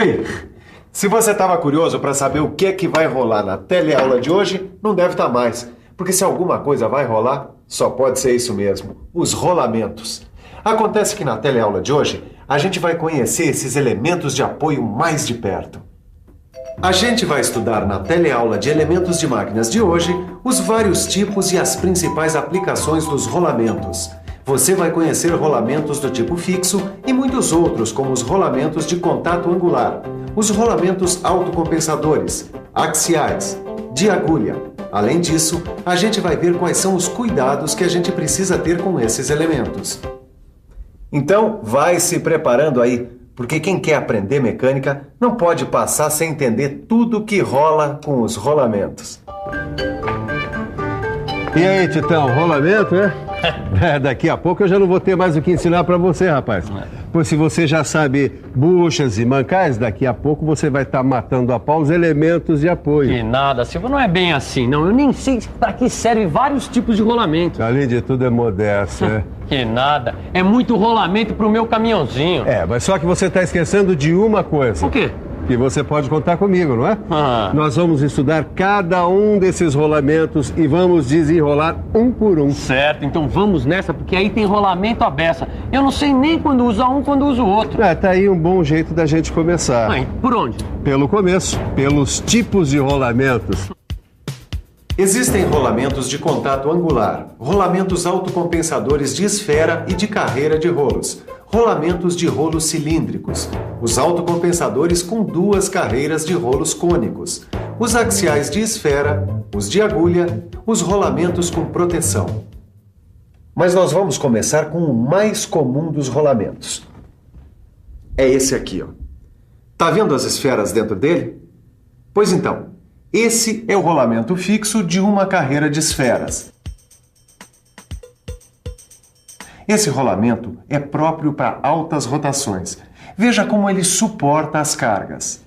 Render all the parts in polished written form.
Oi! Se você estava curioso para saber o que é que vai rolar na teleaula de hoje, não deve estar mais. Porque se alguma coisa vai rolar, só pode ser isso mesmo, os rolamentos. Acontece que na teleaula de hoje, a gente vai conhecer esses elementos de apoio mais de perto. A gente vai estudar na teleaula de elementos de máquinas de hoje os vários tipos e as principais aplicações dos rolamentos. Você vai conhecer rolamentos do tipo fixo e muitos outros, como os rolamentos de contato angular, os rolamentos autocompensadores, axiais, de agulha. Além disso, a gente vai ver quais são os cuidados que a gente precisa ter com esses elementos. Então, vai se preparando aí, porque quem quer aprender mecânica não pode passar sem entender tudo que rola com os rolamentos. E aí, Titão, rolamento, né? Daqui a pouco eu já não vou ter mais o que ensinar pra você, rapaz. Pois se você já sabe buchas e mancais, daqui a pouco você vai estar matando a pau os elementos de apoio. Que nada, Silva, não é bem assim, não. Eu nem sei pra que servem vários tipos de rolamento. Além de tudo é modesto, né? Que nada, é muito rolamento pro meu caminhãozinho. Mas só que você tá esquecendo de uma coisa. O quê? Que você pode contar comigo, não é? Nós vamos estudar cada um desses rolamentos e vamos desenrolar um por um. Certo, então vamos nessa, porque aí tem rolamento à beça. Eu não sei nem quando usa um, quando usa o outro. Tá aí um bom jeito da gente começar. Por onde? Pelo começo, pelos tipos de rolamentos. Existem rolamentos de contato angular, rolamentos autocompensadores de esfera e de carreira de rolos, rolamentos de rolos cilíndricos, os autocompensadores com duas carreiras de rolos cônicos, os axiais de esfera, os de agulha, os rolamentos com proteção. Mas nós vamos começar com o mais comum dos rolamentos. É esse aqui, ó. Tá vendo as esferas dentro dele? Pois então, esse é o rolamento fixo de uma carreira de esferas. Esse rolamento é próprio para altas rotações. Veja como ele suporta as cargas.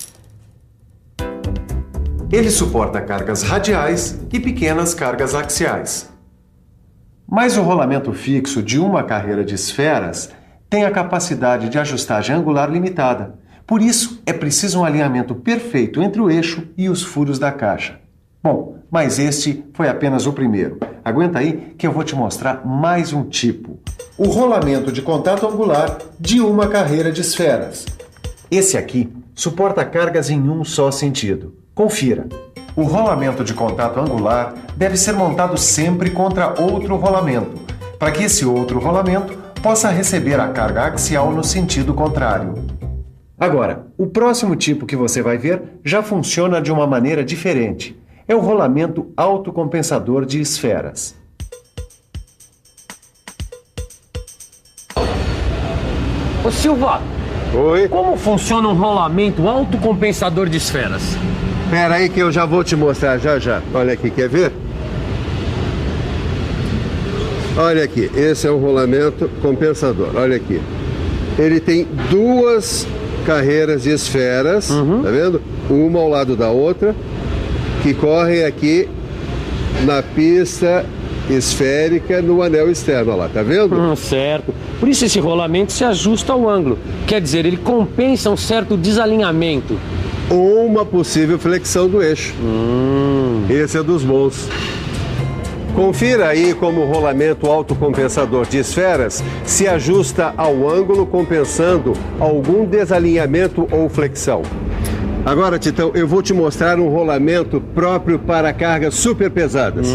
Ele suporta cargas radiais e pequenas cargas axiais. Mas o rolamento fixo de uma carreira de esferas tem a capacidade de ajustagem angular limitada. Por isso, é preciso um alinhamento perfeito entre o eixo e os furos da caixa. Bom, mas este foi apenas o primeiro. Aguenta aí que eu vou te mostrar mais um tipo. O rolamento de contato angular de uma carreira de esferas. Esse aqui suporta cargas em um só sentido. Confira. O rolamento de contato angular deve ser montado sempre contra outro rolamento, para que esse outro rolamento possa receber a carga axial no sentido contrário. Agora, o próximo tipo que você vai ver já funciona de uma maneira diferente. É o rolamento autocompensador de esferas. Ô Silva, Oi? como funciona um rolamento autocompensador de esferas? Pera aí que eu já vou te mostrar, já. Olha aqui, quer ver? Olha aqui, esse é o rolamento compensador, olha aqui. Ele tem duas carreiras de esferas, tá vendo? Uma ao lado da outra, que correm aqui na pista esférica no anel externo, olha lá, tá vendo? Certo. Por isso esse rolamento se ajusta ao ângulo. Quer dizer, ele compensa um certo desalinhamento. Ou uma possível flexão do eixo. Esse é dos bons. Confira aí como o rolamento autocompensador de esferas se ajusta ao ângulo, compensando algum desalinhamento ou flexão. Agora, Titão, eu vou te mostrar um rolamento próprio para cargas super pesadas.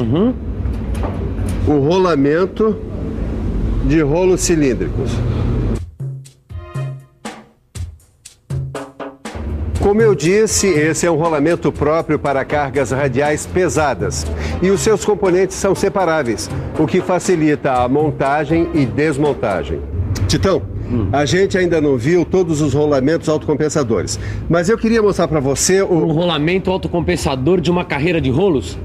O rolamento de rolos cilíndricos. Como eu disse, esse é um rolamento próprio para cargas radiais pesadas e os seus componentes são separáveis, o que facilita a montagem e desmontagem. Titão, a gente ainda não viu todos os rolamentos autocompensadores, mas eu queria mostrar para você Um rolamento autocompensador de uma carreira de rolos?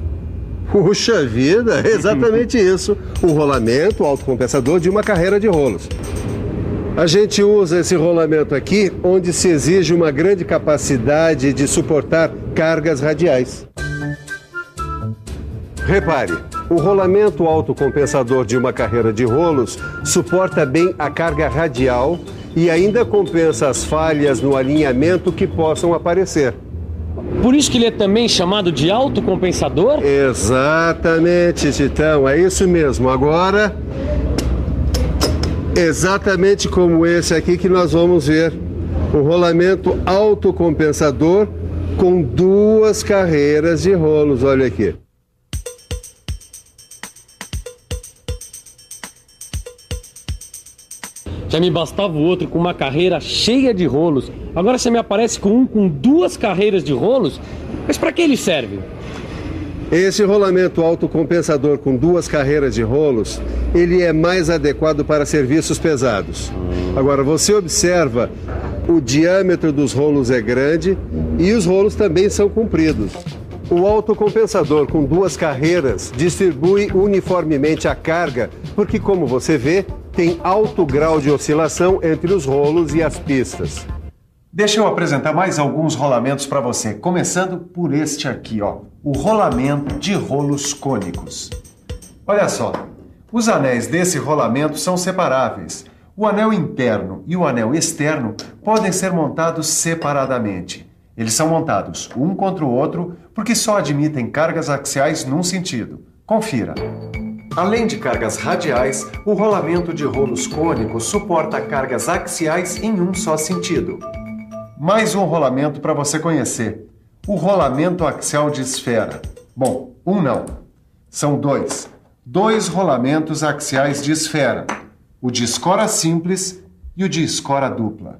Puxa vida, é exatamente isso, o rolamento autocompensador de uma carreira de rolos. A gente usa esse rolamento aqui onde se exige uma grande capacidade de suportar cargas radiais. Repare, o rolamento autocompensador de uma carreira de rolos suporta bem a carga radial e ainda compensa as falhas no alinhamento que possam aparecer. Por isso que ele é também chamado de autocompensador? Exatamente, Titão, é isso mesmo. Agora, exatamente como esse aqui que nós vamos ver. Um rolamento autocompensador com 2 carreiras de rolos, olha aqui. Já me bastava o outro com uma carreira cheia de rolos. Agora você me aparece com um com 2 carreiras de rolos? Mas para que ele serve? Esse rolamento autocompensador com 2 carreiras de rolos, ele é mais adequado para serviços pesados. Agora, você observa, o diâmetro dos rolos é grande e os rolos também são compridos. O autocompensador com 2 carreiras distribui uniformemente a carga, porque, como você vê, tem alto grau de oscilação entre os rolos e as pistas. Deixa eu apresentar mais alguns rolamentos para você, começando por este aqui, ó, o rolamento de rolos cônicos. Olha só, os anéis desse rolamento são separáveis. O anel interno e o anel externo podem ser montados separadamente. Eles são montados um contra o outro porque só admitem cargas axiais num sentido. Confira. Além de cargas radiais, o rolamento de rolos cônicos suporta cargas axiais em um só sentido. Mais um rolamento para você conhecer. O rolamento axial de esfera. Bom, um não. São 2. 2 rolamentos axiais de esfera. O de escora simples e o de escora dupla.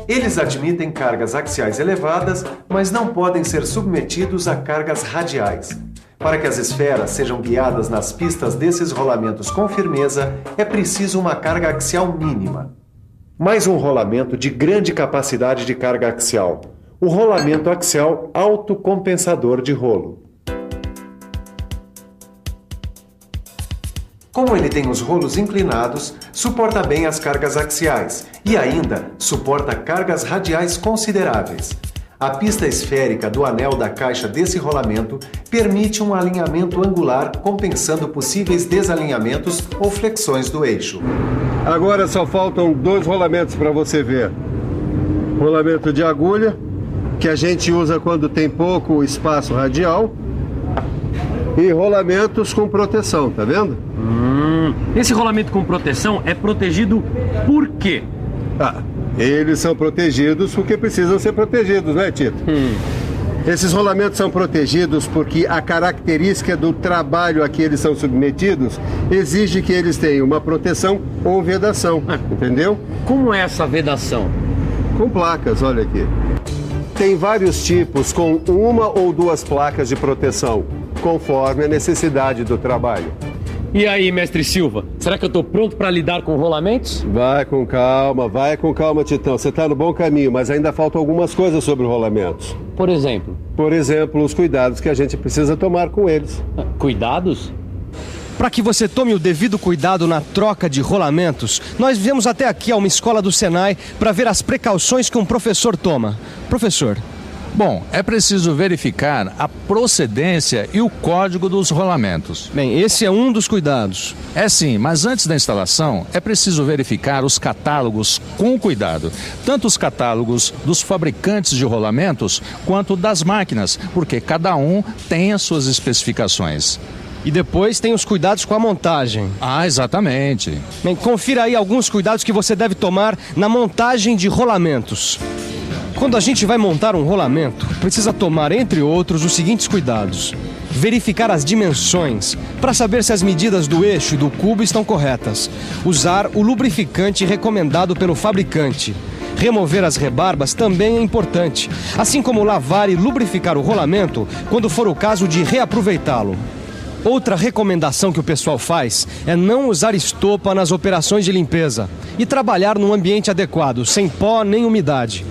Eles admitem cargas axiais elevadas, mas não podem ser submetidos a cargas radiais. Para que as esferas sejam guiadas nas pistas desses rolamentos com firmeza, é preciso uma carga axial mínima. Mais um rolamento de grande capacidade de carga axial. O rolamento axial autocompensador de rolo. Como ele tem os rolos inclinados, suporta bem as cargas axiais e ainda suporta cargas radiais consideráveis. A pista esférica do anel da caixa desse rolamento permite um alinhamento angular, compensando possíveis desalinhamentos ou flexões do eixo. Agora só faltam 2 rolamentos para você ver. Rolamento de agulha, que a gente usa quando tem pouco espaço radial, e rolamentos com proteção, tá vendo? Esse rolamento com proteção é protegido por quê? Eles são protegidos porque precisam ser protegidos, né, Tito? Esses rolamentos são protegidos porque a característica do trabalho a que eles são submetidos exige que eles tenham uma proteção ou vedação, entendeu? Como é essa vedação? Com placas, olha aqui. Tem vários tipos com 1 ou 2 placas de proteção, conforme a necessidade do trabalho. E aí, mestre Silva, será que eu estou pronto para lidar com rolamentos? Vai com calma, Titão. Você está no bom caminho, mas ainda faltam algumas coisas sobre rolamentos. Por exemplo? Por exemplo, os cuidados que a gente precisa tomar com eles. Cuidados? Para que você tome o devido cuidado na troca de rolamentos, nós viemos até aqui a uma escola do Senai para ver as precauções que um professor toma. Professor. Bom, é preciso verificar a procedência e o código dos rolamentos. Bem, esse é um dos cuidados. É sim, mas antes da instalação é preciso verificar os catálogos com cuidado. Tanto os catálogos dos fabricantes de rolamentos quanto das máquinas, porque cada um tem as suas especificações. E depois tem os cuidados com a montagem. Exatamente. Bem, confira aí alguns cuidados que você deve tomar na montagem de rolamentos. Quando a gente vai montar um rolamento, precisa tomar, entre outros, os seguintes cuidados. Verificar as dimensões, para saber se as medidas do eixo e do cubo estão corretas. Usar o lubrificante recomendado pelo fabricante. Remover as rebarbas também é importante, assim como lavar e lubrificar o rolamento quando for o caso de reaproveitá-lo. Outra recomendação que o pessoal faz é não usar estopa nas operações de limpeza e trabalhar num ambiente adequado, sem pó nem umidade.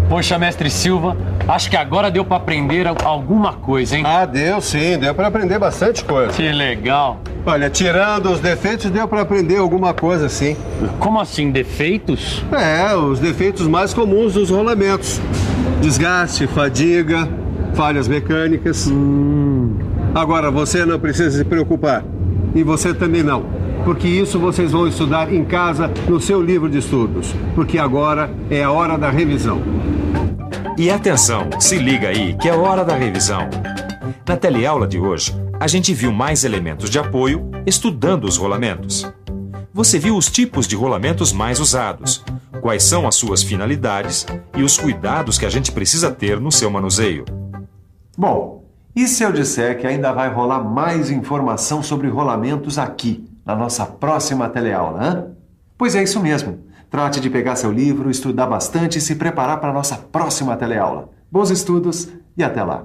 Poxa, mestre Silva, acho que agora deu para aprender alguma coisa, hein? Deu sim, deu para aprender bastante coisa. Que legal. Olha, tirando os defeitos, deu para aprender alguma coisa, sim. Como assim, defeitos? Os defeitos mais comuns dos rolamentos. Desgaste, fadiga, falhas mecânicas. Agora, você não precisa se preocupar. E você também não. porque isso vocês vão estudar em casa no seu livro de estudos, porque agora é a hora da revisão. E atenção, se liga aí que é hora da revisão. Na teleaula de hoje, a gente viu mais elementos de apoio estudando os rolamentos. Você viu os tipos de rolamentos mais usados, quais são as suas finalidades e os cuidados que a gente precisa ter no seu manuseio. Bom, e se eu disser que ainda vai rolar mais informação sobre rolamentos aqui, na nossa próxima teleaula, hein? Pois é isso mesmo. Trate de pegar seu livro, estudar bastante e se preparar para a nossa próxima teleaula. Bons estudos e até lá!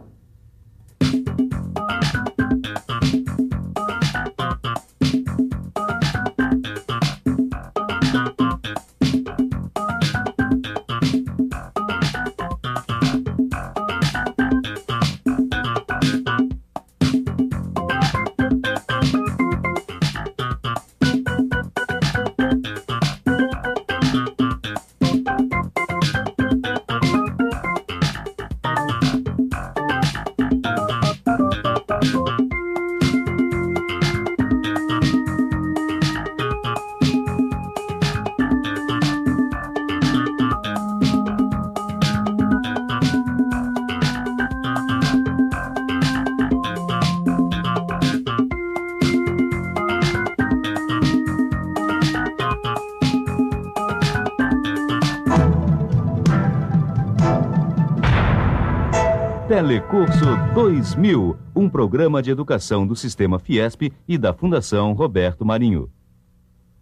Telecurso 2000, um programa de educação do Sistema Fiesp e da Fundação Roberto Marinho.